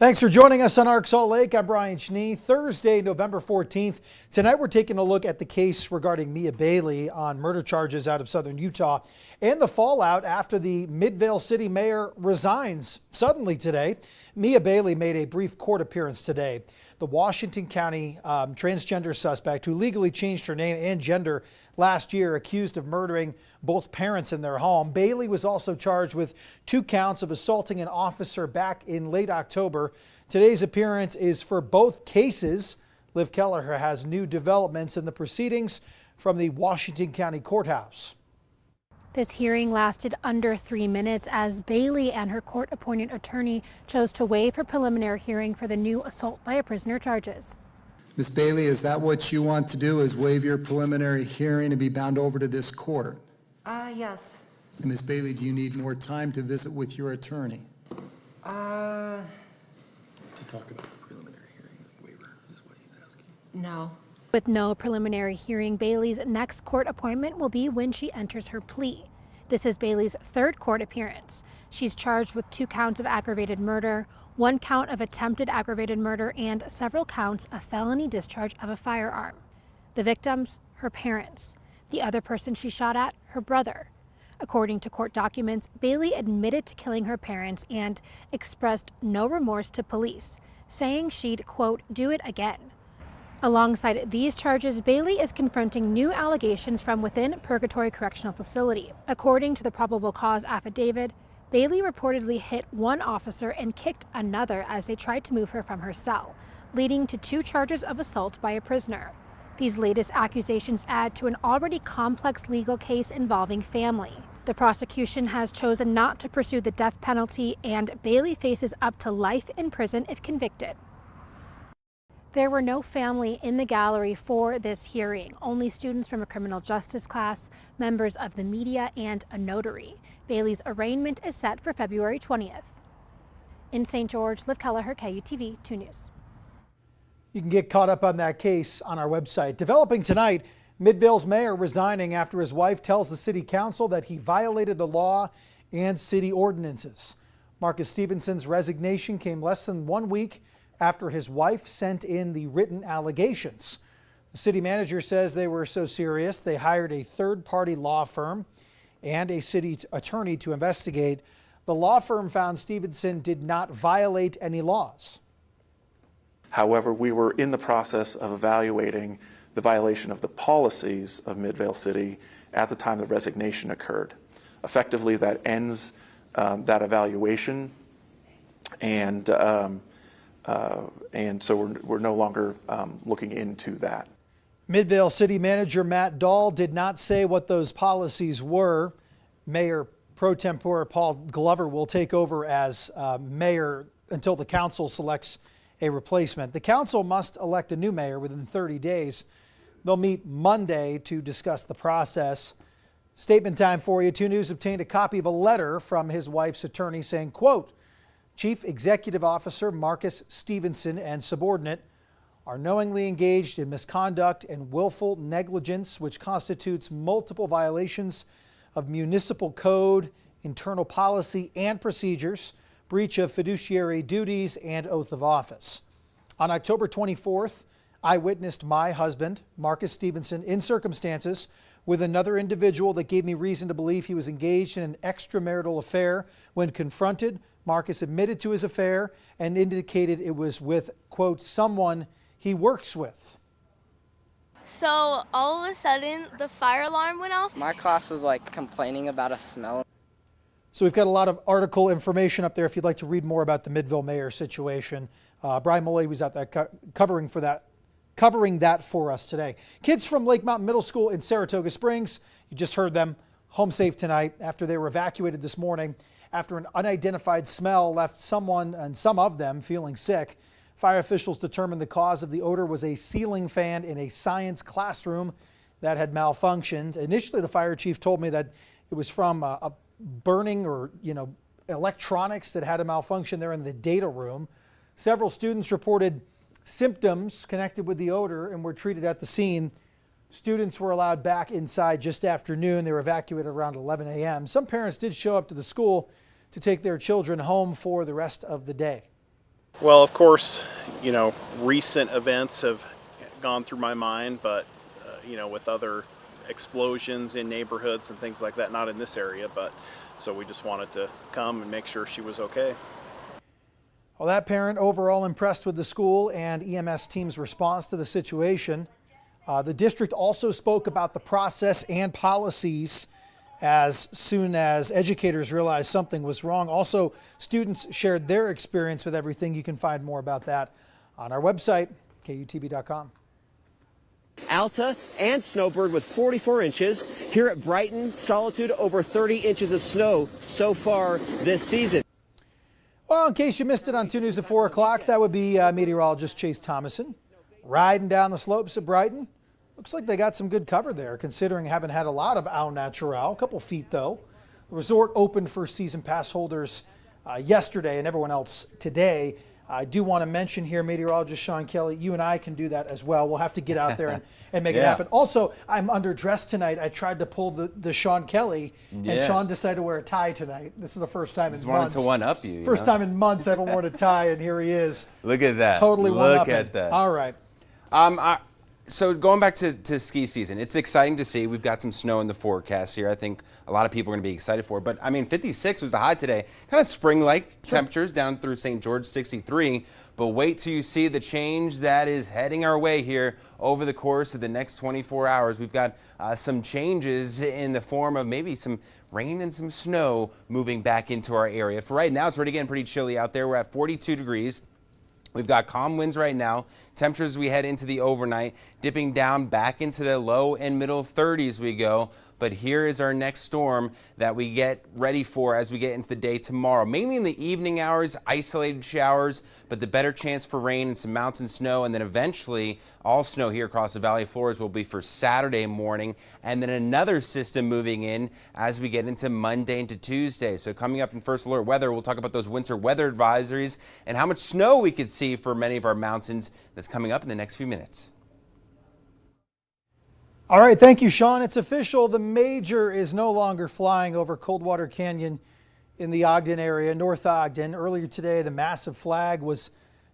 Thanks for joining us on Arc Salt Lake. I'm Brian Schnee. Thursday, November 14th. Tonight we're taking a look at the case regarding Mia Bailey on murder charges out of southern Utah and the fallout after the Midvale City Mayor resigns suddenly today. Mia Bailey made a brief court appearance today. The Washington County transgender suspect who legally changed her name and gender last year, accused of murdering both parents in their home. Bailey was also charged with 2 counts of assaulting an officer back in late October. Today's appearance is for both cases. Liv Kelleher has new developments in the proceedings from the Washington County Courthouse. This hearing lasted under 3 minutes as Bailey and her court-appointed attorney chose to waive her preliminary hearing for the new assault by a prisoner charges. Ms. Bailey, is that what you want to do, is waive your preliminary hearing and be bound over to this court? Yes. And Ms. Bailey, do you need more time to visit with your attorney? To talk about the preliminary hearing waiver is what he's asking. No. With no preliminary hearing, Bailey's next court appointment will be when she enters her plea. This is Bailey's 3rd court appearance. She's charged with 2 counts of aggravated murder, 1 count of attempted aggravated murder, and several counts of felony discharge of a firearm. The victims, her parents. The other person she shot at, her brother. According to court documents, Bailey admitted to killing her parents and expressed no remorse to police, saying she'd, quote, do it again. Alongside these charges, Bailey is confronting new allegations from within Purgatory Correctional Facility. According to the probable cause affidavit, Bailey reportedly hit one officer and kicked another as they tried to move her from her cell, leading to 2 charges of assault by a prisoner. These latest accusations add to an already complex legal case involving family. The prosecution has chosen not to pursue the death penalty, and Bailey faces up to life in prison if convicted. There were no family in the gallery for this hearing, only students from a criminal justice class, members of the media, and a notary. Bailey's arraignment is set for February 20th. In St. George, Liv Kelleher, KUTV 2 News. You can get caught up on that case on our website. Developing tonight, Midvale's mayor resigning after his wife tells the city council that he violated the law and city ordinances. Marcus Stevenson's resignation came less than 1 week after his wife sent in the written allegations. The city manager says they were so serious they hired a third-party law firm and a city attorney to investigate. The law firm found Stevenson did not violate any laws. However, we were in the process of evaluating the violation of the policies of Midvale City at the time the resignation occurred. Effectively, that ends that evaluation, and so we're no longer looking into that. Midvale City Manager Matt Dahl did not say what those policies were. Mayor Pro Tempore Paul Glover will take over as mayor until the council selects a replacement. The council must elect a new mayor within 30 days. They'll meet Monday to discuss the process. Statement time for you. 2 News obtained a copy of a letter from his wife's attorney saying, quote, Chief Executive Officer Marcus Stevenson and subordinate are knowingly engaged in misconduct and willful negligence, which constitutes multiple violations of municipal code, internal policy and procedures, breach of fiduciary duties, and oath of office. On October 24th, I witnessed my husband, Marcus Stevenson, in circumstances with another individual that gave me reason to believe he was engaged in an extramarital affair. When confronted, Marcus admitted to his affair and indicated it was with, quote, someone he works with. So all of a sudden, the fire alarm went off. My class was like complaining about a smell. So we've got a lot of article information up there if you'd like to read more about the Midvale Mayor situation. Brian Molay was out there covering that for us today. Kids from Lake Mountain Middle School in Saratoga Springs, you just heard them, home safe tonight after they were evacuated this morning after an unidentified smell left someone and some of them feeling sick. Fire officials determined the cause of the odor was a ceiling fan in a science classroom that had malfunctioned. Initially, the fire chief told me that it was from a burning or, electronics that had a malfunction there in the data room. Several students reported symptoms connected with the odor and were treated at the scene. Students were allowed back inside just after noon. They were evacuated around 11 a.m. Some parents did show up to the school to take their children home for the rest of the day. Well, of course, recent events have gone through my mind, but, with other explosions in neighborhoods and things like that, not in this area, but so we just wanted to come and make sure she was okay. Well, that parent overall impressed with the school and EMS team's response to the situation. The district also spoke about the process and policies as soon as educators realized something was wrong. Also, students shared their experience with everything. You can find more about that on our website, KUTV.com. Alta and Snowbird with 44 inches. Here at Brighton, Solitude over 30 inches of snow so far this season. Well, in case you missed it on 2 News at 4 o'clock, that would be meteorologist Chase Thomason riding down the slopes of Brighton. Looks like they got some good cover there, considering having had a lot of au naturel. A couple feet, though. The resort opened for season pass holders yesterday and everyone else today. I do want to mention here, meteorologist Sean Kelly, you and I can do that as well. We'll have to get out there and make it happen. Also, I'm underdressed tonight. I tried to pull the Sean Kelly, and Sean decided to wear a tie tonight. This is the first time in months. Wanted to one-up you. First time in months I haven't worn a tie, and here he is. Look at that. Totally one-upping. Look at that. All right. So going back to ski season, it's exciting to see. We've got some snow in the forecast here. I think a lot of people are going to be excited for it. But, 56 was the high today. Kind of spring-like temperatures down through St. George, 63. But wait till you see the change that is heading our way here over the course of the next 24 hours. We've got some changes in the form of maybe some rain and some snow moving back into our area. For right now, it's already getting pretty chilly out there. We're at 42 degrees. We've got calm winds right now. Temperatures as we head into the overnight, dipping down back into the low and middle 30s we go. But here is our next storm that we get ready for as we get into the day tomorrow. Mainly in the evening hours, isolated showers, but the better chance for rain and some mountain snow. And then eventually all snow here across the valley floors will be for Saturday morning. And then another system moving in as we get into Monday into Tuesday. So coming up in First Alert Weather, we'll talk about those winter weather advisories and how much snow we could see for many of our mountains. That's coming up in the next few minutes. All right, thank you, Sean. It's official. The Major is no longer flying over Coldwater Canyon in the Ogden area, North Ogden. Earlier today, the massive flag was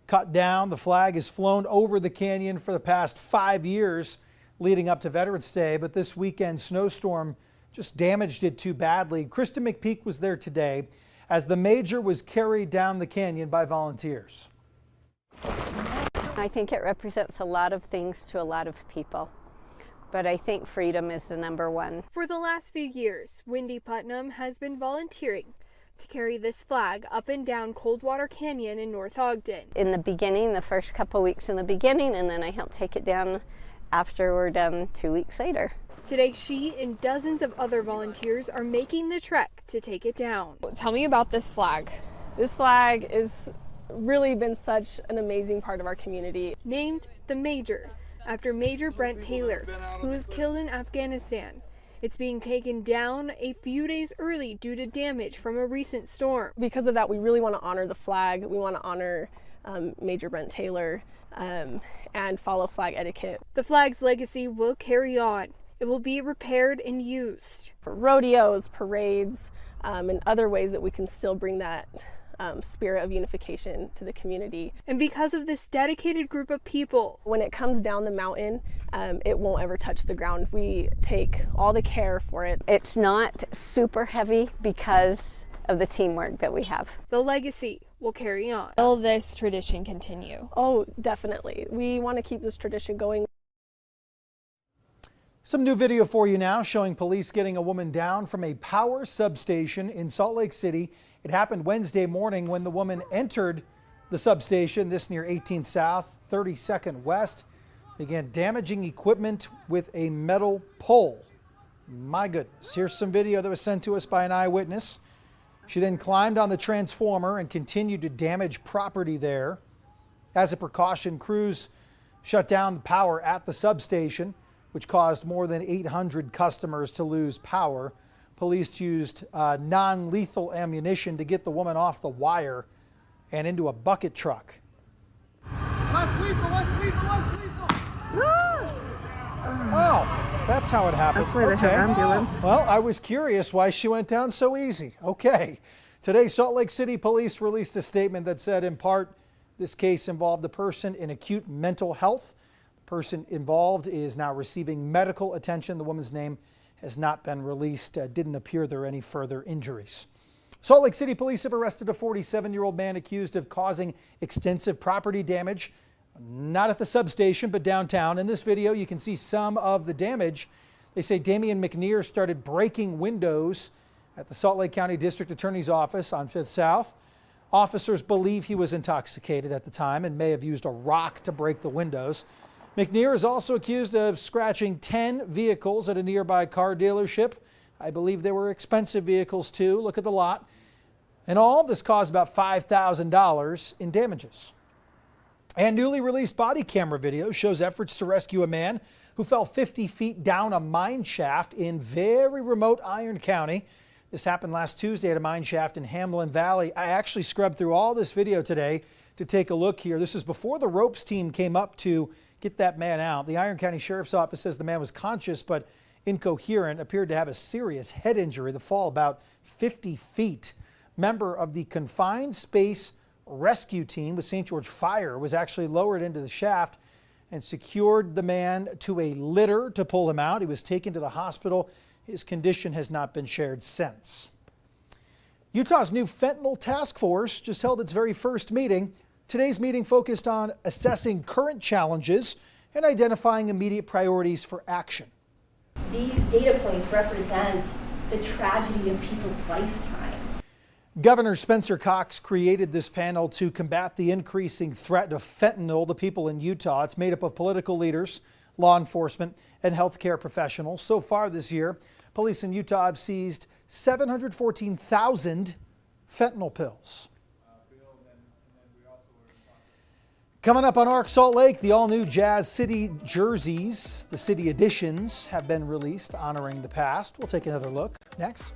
cut down. The flag has flown over the canyon for the past 5 years leading up to Veterans Day, but this weekend snowstorm just damaged it too badly. Krista McPeak was there today as the Major was carried down the canyon by volunteers. I think it represents a lot of things to a lot of people. But I think freedom is the number one. For the last few years, Wendy Putnam has been volunteering to carry this flag up and down Coldwater Canyon in North Ogden. In the beginning, the first couple weeks in the beginning, and then I helped take it down after we're done 2 weeks later. Today, she and dozens of other volunteers are making the trek to take it down. Tell me about this flag. This flag has really been such an amazing part of our community. Named the Major, after Major Brent Taylor, who was killed in Afghanistan. It's being taken down a few days early due to damage from a recent storm. Because of that, we really want to honor the flag. We want to honor Major Brent Taylor and follow flag etiquette. The flag's legacy will carry on. It will be repaired and used for rodeos, parades, and other ways that we can still bring that spirit of unification to the community. And because of this dedicated group of people, when it comes down the mountain, it won't ever touch the ground. We take all the care for it. It's not super heavy because of the teamwork that we have. The legacy will carry on. Will this tradition continue? Oh, definitely. We want to keep this tradition going. Some new video for you now showing police getting a woman down from a power substation in Salt Lake City. It happened Wednesday morning when the woman entered the substation, this near 18th South, 32nd West, began damaging equipment with a metal pole. My goodness. Here's some video that was sent to us by an eyewitness. She then climbed on the transformer and continued to damage property there. As a precaution, crews shut down the power at the substation, which caused more than 800 customers to lose power. Police used non-lethal ammunition to get the woman off the wire and into a bucket truck. Oh, that's how it happened. That's why they have ambulance. Well, I was curious why she went down so easy. Okay. Today, Salt Lake City police released a statement that said, in part, This case involved a person in acute mental health. The person involved is now receiving medical attention. The woman's name has not been released. Didn't appear there are any further injuries. Salt Lake City police have arrested a 47-year-old man accused of causing extensive property damage, not at the substation, but downtown. In this video, you can see some of the damage. They say Damian McNear started breaking windows at the Salt Lake County District Attorney's office on 5th South. Officers believe he was intoxicated at the time and may have used a rock to break the windows. McNear is also accused of scratching 10 vehicles at a nearby car dealership. I believe they were expensive vehicles too. Look at the lot. In all, this caused about $5,000 in damages. And newly released body camera video shows efforts to rescue a man who fell 50 feet down a mine shaft in very remote Iron County. This happened last Tuesday at a mine shaft in Hamlin Valley. I actually scrubbed through all this video today to take a look here. This is before the ropes team came up to get that man out. The Iron County Sheriff's Office says the man was conscious but incoherent, appeared to have a serious head injury. The fall about 50 feet. Member of the Confined Space Rescue Team with St. George Fire was actually lowered into the shaft and secured the man to a litter to pull him out. He was taken to the hospital. His condition has not been shared since. Utah's new fentanyl task force just held its very first meeting. Today's meeting focused on assessing current challenges and identifying immediate priorities for action. These data points represent the tragedy of people's lifetime. Governor Spencer Cox created this panel to combat the increasing threat of fentanyl to people in Utah. It's made up of political leaders, law enforcement, and healthcare professionals. So far this year, police in Utah have seized 714,000 fentanyl pills. Coming up on Arc Salt Lake, the all-new Jazz City jerseys, the city editions, have been released honoring the past. We'll take another look next.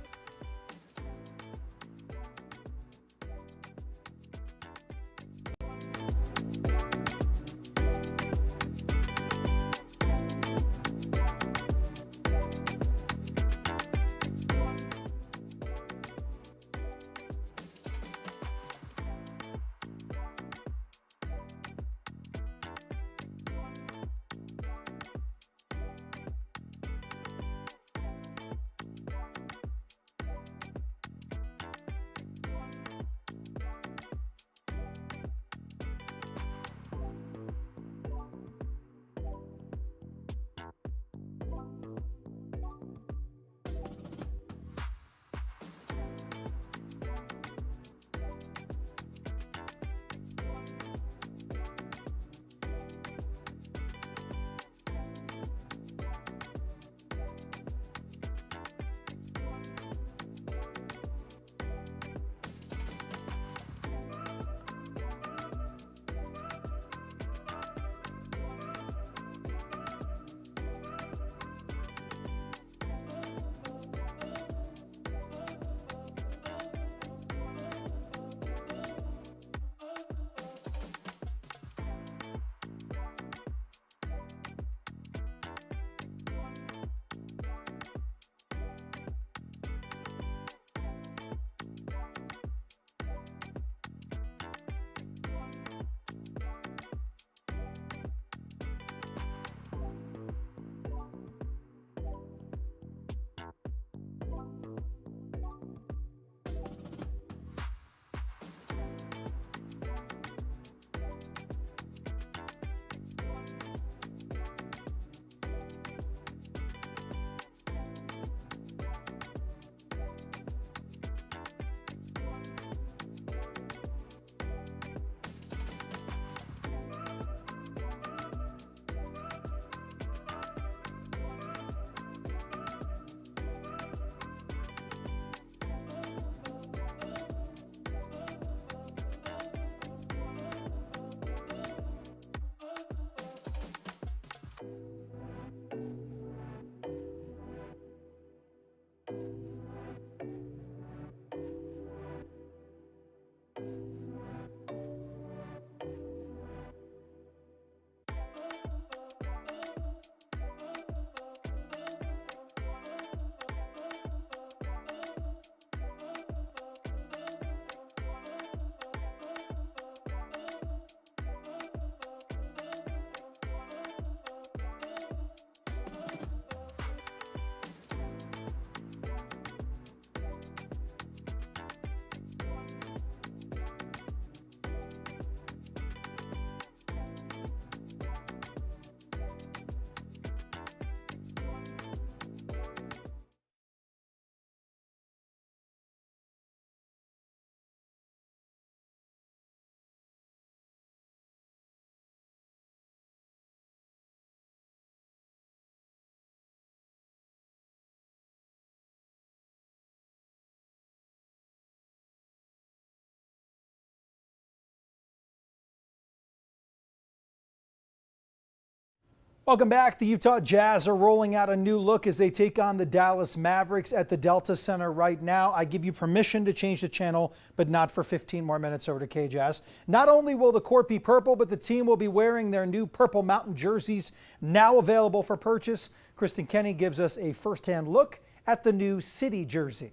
Welcome back. The Utah Jazz are rolling out a new look as they take on the Dallas Mavericks at the Delta Center right now. I give you permission to change the channel, but not for 15 more minutes over to KJazz. Not only will the court be purple, but the team will be wearing their new Purple Mountain jerseys, now available for purchase. Kristen Kenny gives us a firsthand look at the new city jersey.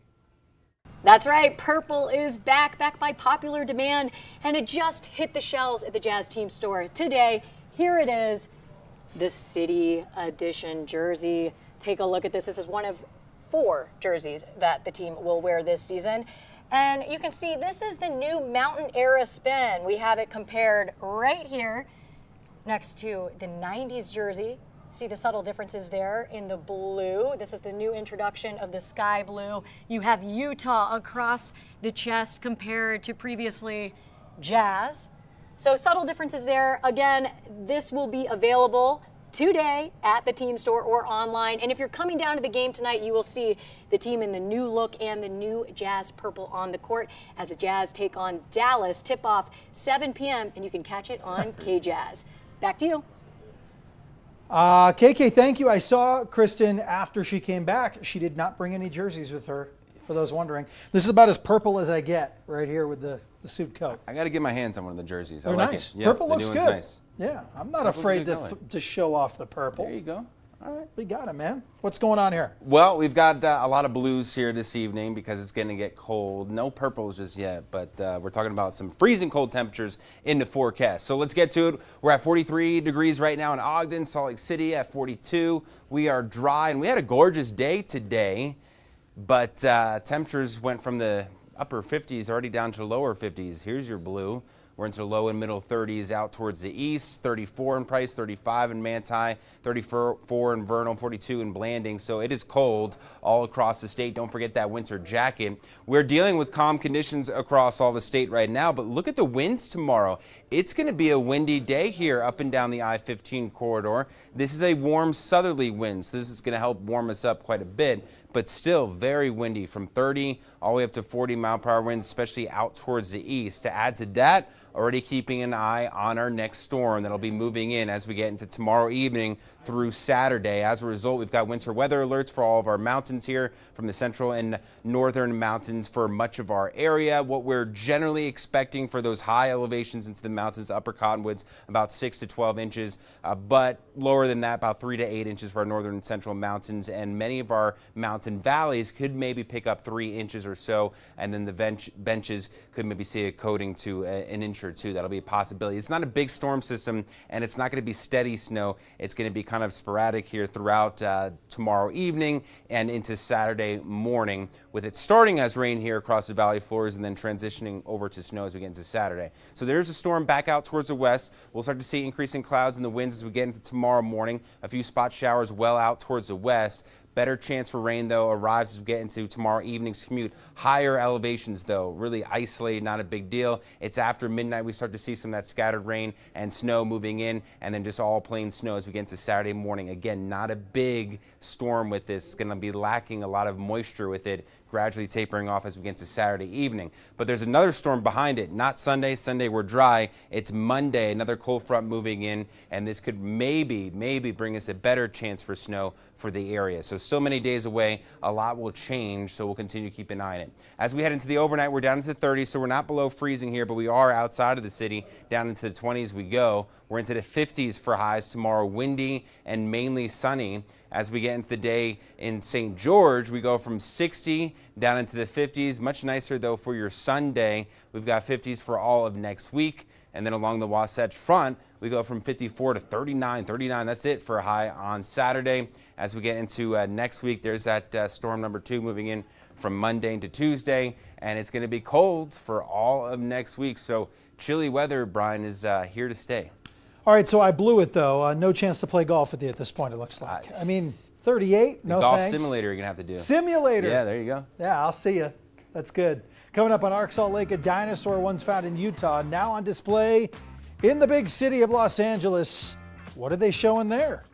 That's right, purple is back by popular demand, and it just hit the shelves at the Jazz team store today. Here it is. The City Edition jersey. Take a look at this. This is one of 4 jerseys that the team will wear this season. And you can see this is the new Mountain Era spin. We have it compared right here next to the 90s jersey. See the subtle differences there in the blue. This is the new introduction of the sky blue. You have Utah across the chest compared to previously Jazz. So subtle differences there. Again, this will be available today at the team store or online. And if you're coming down to the game tonight, you will see the team in the new look and the new Jazz purple on the court as the Jazz take on Dallas. Tip-off 7 p.m. and you can catch it on KJazz. Back to you. KK, thank you. I saw Kristen after she came back. She did not bring any jerseys with her, for those wondering. This is about as purple as I get right here with the suit coat. I got to get my hands on one of the jerseys. They're I like nice. it. Yeah, Purple the looks new good. one's nice. Yeah, I'm not Purple's a afraid good color. to show off the purple. There you go. All right, we got it, man. What's going on here? Well, we've got a lot of blues here this evening because it's going to get cold. No purples just yet, but we're talking about some freezing cold temperatures in the forecast. So let's get to it. We're at 43 degrees right now in Ogden, Salt Lake City at 42. We are dry, and we had a gorgeous day today, but temperatures went from the upper 50s already down to the lower 50s. Here's your blue. We're into the low and middle 30s out towards the east, 34 in Price, 35 in Manti, 34 in Vernal, 42 in Blanding. So it is cold all across the state. Don't forget that winter jacket. We're dealing with calm conditions across all the state right now, but look at the winds tomorrow. It's going to be a windy day here up and down the I-15 corridor. This is a warm southerly wind, so this is going to help warm us up quite a bit, but still very windy from 30 all the way up to 40 mile-per-hour winds, especially out towards the east. To add to that, already keeping an eye on our next storm that'll be moving in as we get into tomorrow evening through Saturday. As a result, we've got winter weather alerts for all of our mountains here from the central and northern mountains for much of our area. What we're generally expecting for those high elevations into the mountains, upper cottonwoods, about 6 to 12 inches, but lower than that, about 3 to 8 inches for our northern and central mountains, and many of our mountain valleys could maybe pick up 3 inches or so, and then the benches could maybe see a coating to an inch or two. That'll be a possibility. It's not a big storm system, and it's not going to be steady snow. It's going to be kind of sporadic here throughout tomorrow evening and into Saturday morning, with it starting as rain here across the valley floors and then transitioning over to snow as we get into Saturday. So there's a storm back out towards the west. We'll start to see increasing clouds in the winds as we get into tomorrow morning. A few spot showers well out towards the west. Better chance for rain, though, arrives as we get into tomorrow evening's commute. Higher elevations, though, really isolated, not a big deal. It's after midnight we start to see some of that scattered rain and snow moving in, and then just all plain snow as we get into Saturday morning. Again, not a big storm with this. It's going to be lacking a lot of moisture with it, gradually tapering off as we get into Saturday evening. But there's another storm behind it. Not Sunday. Sunday we're dry. It's Monday, another cold front moving in, and this could maybe bring us a better chance for snow for the area. So still many days away. A lot will change, so we'll continue to keep an eye on it. As we head into the overnight, we're down into the 30s, so we're not below freezing here, but we are outside of the city. Down into the 20s we go. We're into the 50s for highs tomorrow, windy and mainly sunny. As we get into the day in St. George, we go from 60 down into the 50s. Much nicer, though, for your Sunday. We've got 50s for all of next week. And then along the Wasatch Front, we go from 54 to 39. 39, that's it for a high on Saturday. As we get into next week, there's that storm number 2 moving in from Monday into Tuesday. And it's going to be cold for all of next week. So chilly weather, Brian, is here to stay. All right, so I blew it, though. No chance to play golf with you at this point, it looks like. I mean, 38, no golf thanks. simulator you're going to have to do. Simulator. Yeah, there you go. Yeah, I'll see you. That's good. Coming up on Ark Salt Lake, a dinosaur once found in Utah, now on display in the big city of Los Angeles. What are they showing there?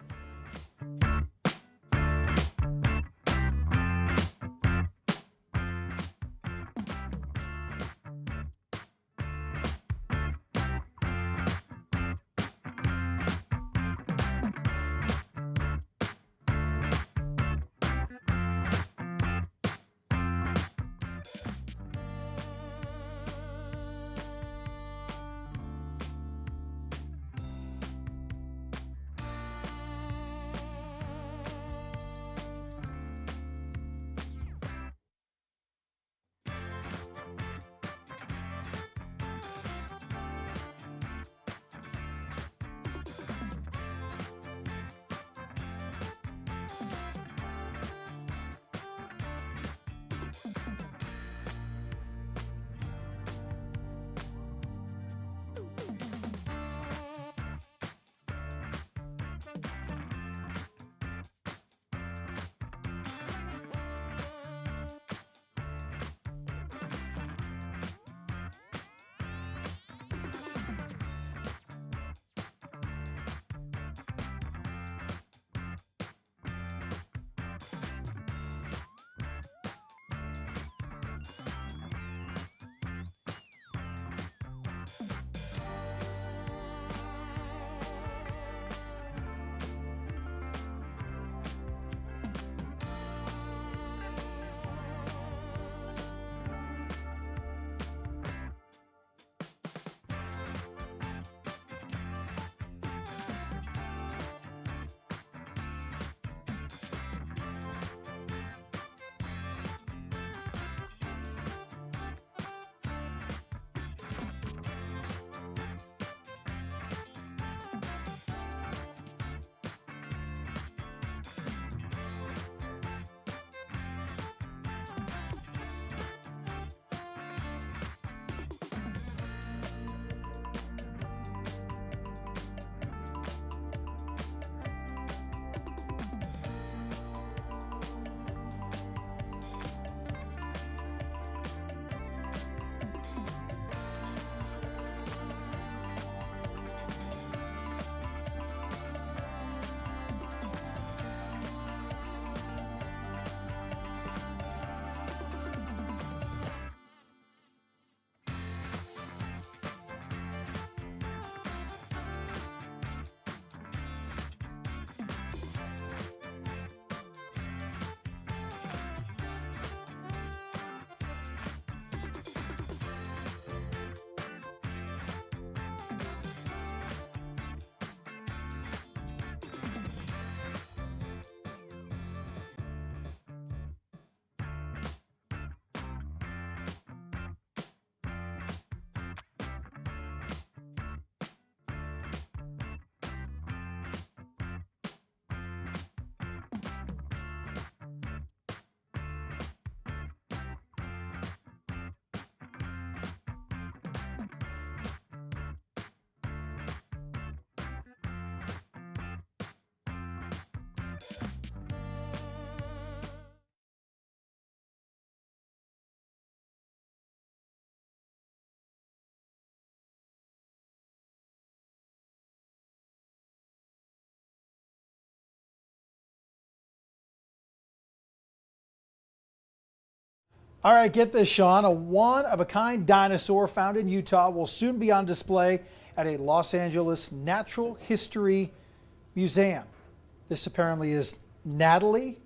All right, get this, Sean. A one-of-a-kind dinosaur found in Utah will soon be on display at a Los Angeles Natural History Museum. This apparently is Natalie.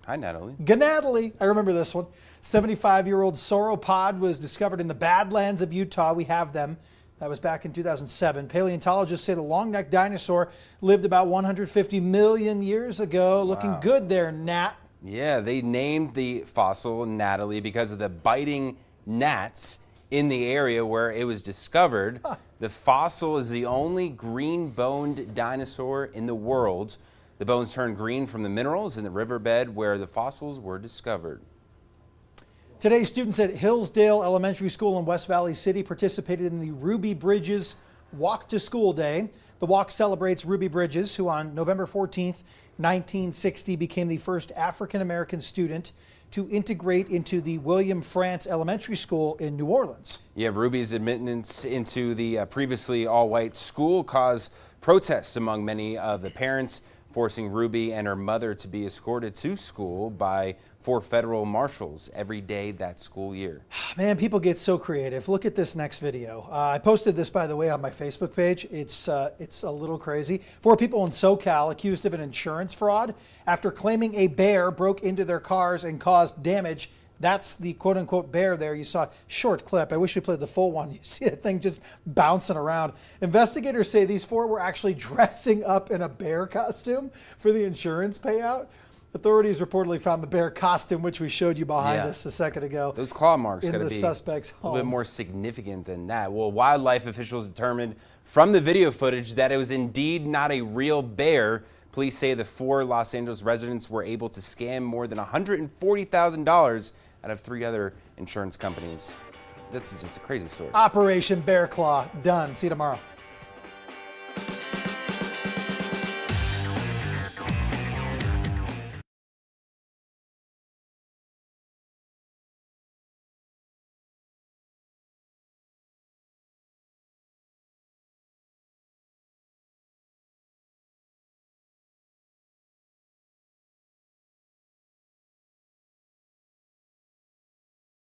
Hi, Natalie. Natalie. I remember this one. 75-year-old sauropod was discovered in the Badlands of Utah. We have them. That was back in 2007. Paleontologists say the long-necked dinosaur lived about 150 million years ago. Looking good there, Nat. Yeah, they named the fossil Natalie because of the biting gnats in the area where it was discovered. The fossil is the only green-boned dinosaur in the world. The bones turned green from the minerals in the riverbed where the fossils were discovered. Today, students at Hillsdale Elementary School in West Valley City participated in the Ruby Bridges Walk to School Day. The walk celebrates Ruby Bridges, who on November 14th, 1960 became the first African-American student to integrate into the William Frantz Elementary School in New Orleans. Yeah, Ruby's admittance into the previously all-white school caused protests among many of the parents, forcing Ruby and her mother to be escorted to school by 4 federal marshals every day that school year. Man, people get so creative. Look at this next video. I posted this, by the way, on my Facebook page. It's a little crazy. 4 people in SoCal accused of an insurance fraud after claiming a bear broke into their cars and caused damage. That's the quote-unquote bear there. You saw a short clip. I wish we played the full one. You see that thing just bouncing around. Investigators say these 4 were actually dressing up in a bear costume for the insurance payout. Authorities reportedly found the bear costume, which we showed you behind us a second ago. Those claw marks got to in the be suspect's a home. little bit more significant than that. Well, wildlife officials determined from the video footage that it was indeed not a real bear. Police say the 4 Los Angeles residents were able to scam more than $140,000 out of 3 other insurance companies. That's just a crazy story. Operation Bear Claw done. See you tomorrow.